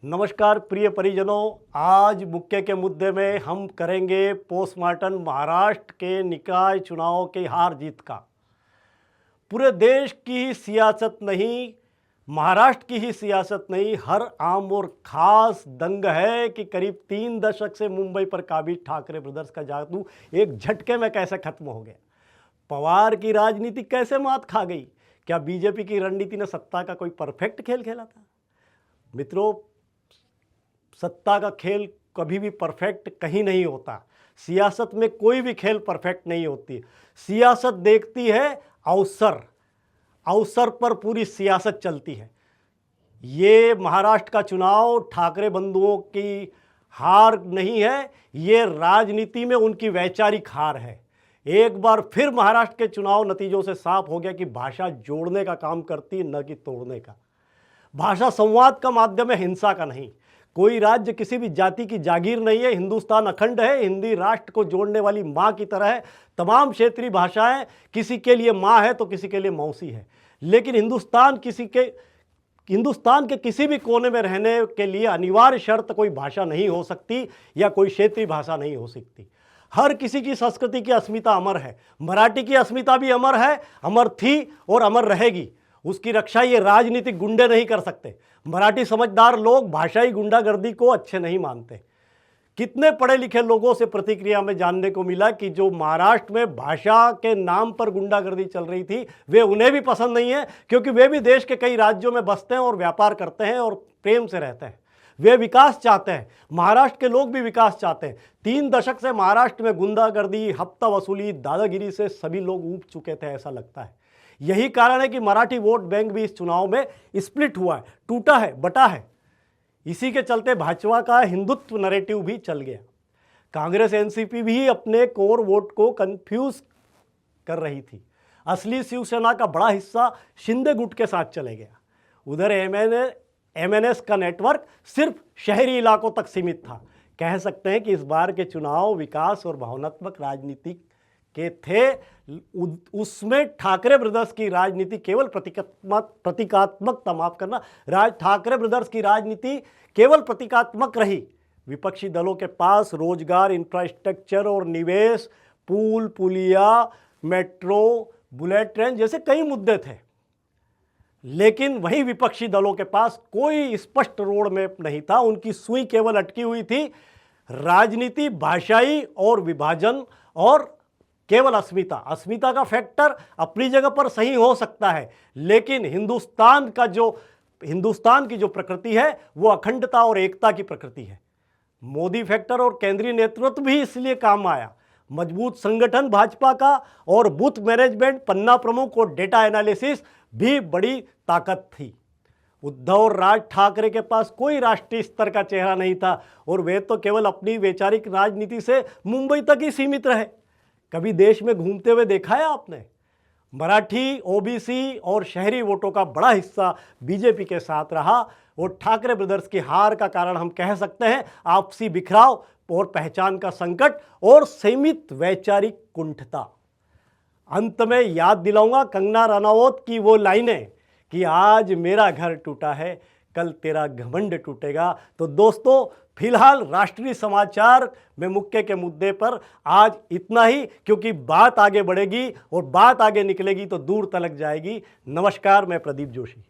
नमस्कार प्रिय परिजनों, आज मुक्के के मुद्दे में हम करेंगे पोस्टमार्टम महाराष्ट्र के निकाय चुनाव की हार जीत का। पूरे देश की ही सियासत नहीं, महाराष्ट्र की ही सियासत नहीं, हर आम और ख़ास दंग है कि करीब 3 दशक से मुंबई पर काबिज ठाकरे ब्रदर्स का जादू एक झटके में कैसे खत्म हो गया। पवार की राजनीति कैसे मात खा गई। क्या बीजेपी की रणनीति ने सत्ता का कोई परफेक्ट खेल खेला था? मित्रों, सत्ता का खेल कभी भी परफेक्ट कहीं नहीं होता। सियासत में कोई भी खेल परफेक्ट नहीं होती। सियासत देखती है अवसर, अवसर पर पूरी सियासत चलती है। ये महाराष्ट्र का चुनाव ठाकरे बंधुओं की हार नहीं है, ये राजनीति में उनकी वैचारिक हार है। एक बार फिर महाराष्ट्र के चुनाव नतीजों से साफ हो गया कि भाषा जोड़ने का काम करती है, न कि तोड़ने का। भाषा संवाद का माध्यम है, हिंसा का नहीं। कोई राज्य किसी भी जाति की जागीर नहीं है। हिंदुस्तान अखंड है। हिंदी राष्ट्र को जोड़ने वाली माँ की तरह है। तमाम क्षेत्रीय भाषाएं किसी के लिए माँ है तो किसी के लिए मौसी है। लेकिन हिंदुस्तान के किसी भी कोने में रहने के लिए अनिवार्य शर्त कोई भाषा नहीं हो सकती या कोई क्षेत्रीय भाषा नहीं हो सकती। हर किसी की संस्कृति की अस्मिता अमर है। मराठी की अस्मिता भी अमर है, अमर थी और अमर रहेगी। उसकी रक्षा ये राजनीतिक गुंडे नहीं कर सकते। मराठी समझदार लोग भाषाई गुंडागर्दी को अच्छे नहीं मानते। कितने पढ़े लिखे लोगों से प्रतिक्रिया में जानने को मिला कि जो महाराष्ट्र में भाषा के नाम पर गुंडागर्दी चल रही थी, वे उन्हें भी पसंद नहीं है, क्योंकि वे भी देश के कई राज्यों में बसते हैं और व्यापार करते हैं और प्रेम से रहते हैं। वे विकास चाहते हैं। महाराष्ट्र के लोग भी विकास चाहते हैं। 3 दशक से महाराष्ट्र में गुंडागर्दी, हफ्ता वसूली, दादागिरी से सभी लोग ऊब चुके थे, ऐसा लगता है। यही कारण है कि मराठी वोट बैंक भी इस चुनाव में स्प्लिट हुआ है, टूटा है, बटा है। इसी के चलते भाजपा का हिंदुत्व नैरेटिव भी चल गया। कांग्रेस एनसीपी भी अपने कोर वोट को कंफ्यूज कर रही थी। असली शिवसेना का बड़ा हिस्सा शिंदे गुट के साथ चले गया। उधर एमएनएस का नेटवर्क सिर्फ शहरी इलाकों तक सीमित था। कह सकते हैं कि इस बार के चुनाव विकास और भावनात्मक राजनीति के थे। उसमें ठाकरे ब्रदर्स की राजनीति केवल ठाकरे ब्रदर्स की राजनीति केवल प्रतीकात्मक रही। विपक्षी दलों के पास रोजगार, इंफ्रास्ट्रक्चर और निवेश, पुल, पुलिया, मेट्रो, बुलेट ट्रेन जैसे कई मुद्दे थे। लेकिन वही विपक्षी दलों के पास कोई स्पष्ट रोड मैप नहीं था। उनकी सुई केवल अटकी हुई थी राजनीति, भाषाई और विभाजन और केवल अस्मिता का फैक्टर अपनी जगह पर सही हो सकता है, लेकिन हिंदुस्तान की जो प्रकृति है वो अखंडता और एकता की प्रकृति है। मोदी फैक्टर और केंद्रीय नेतृत्व भी इसलिए काम आया। मजबूत संगठन भाजपा का और बूथ मैनेजमेंट, पन्ना प्रमुख और डेटा एनालिसिस भी बड़ी ताकत थी। उद्धव और राज ठाकरे के पास कोई राष्ट्रीय स्तर का चेहरा नहीं था और वे तो केवल अपनी वैचारिक राजनीति से मुंबई तक ही सीमित रहे। कभी देश में घूमते हुए देखा है आपने? मराठी, ओबीसी और शहरी वोटों का बड़ा हिस्सा बीजेपी के साथ रहा और ठाकरे ब्रदर्स की हार का कारण हम कह सकते हैं आपसी बिखराव और पहचान का संकट और सीमित वैचारिक कुंठता। अंत में याद दिलाऊंगा कंगना रनौत की वो लाइनें कि आज मेरा घर टूटा है, कल तेरा घमंड टूटेगा। तो दोस्तों, फिलहाल राष्ट्रीय समाचार में मुक्के के मुद्दे पर आज इतना ही, क्योंकि बात आगे बढ़ेगी और बात आगे निकलेगी तो दूर तलक जाएगी। नमस्कार, मैं प्रदीप जोशी।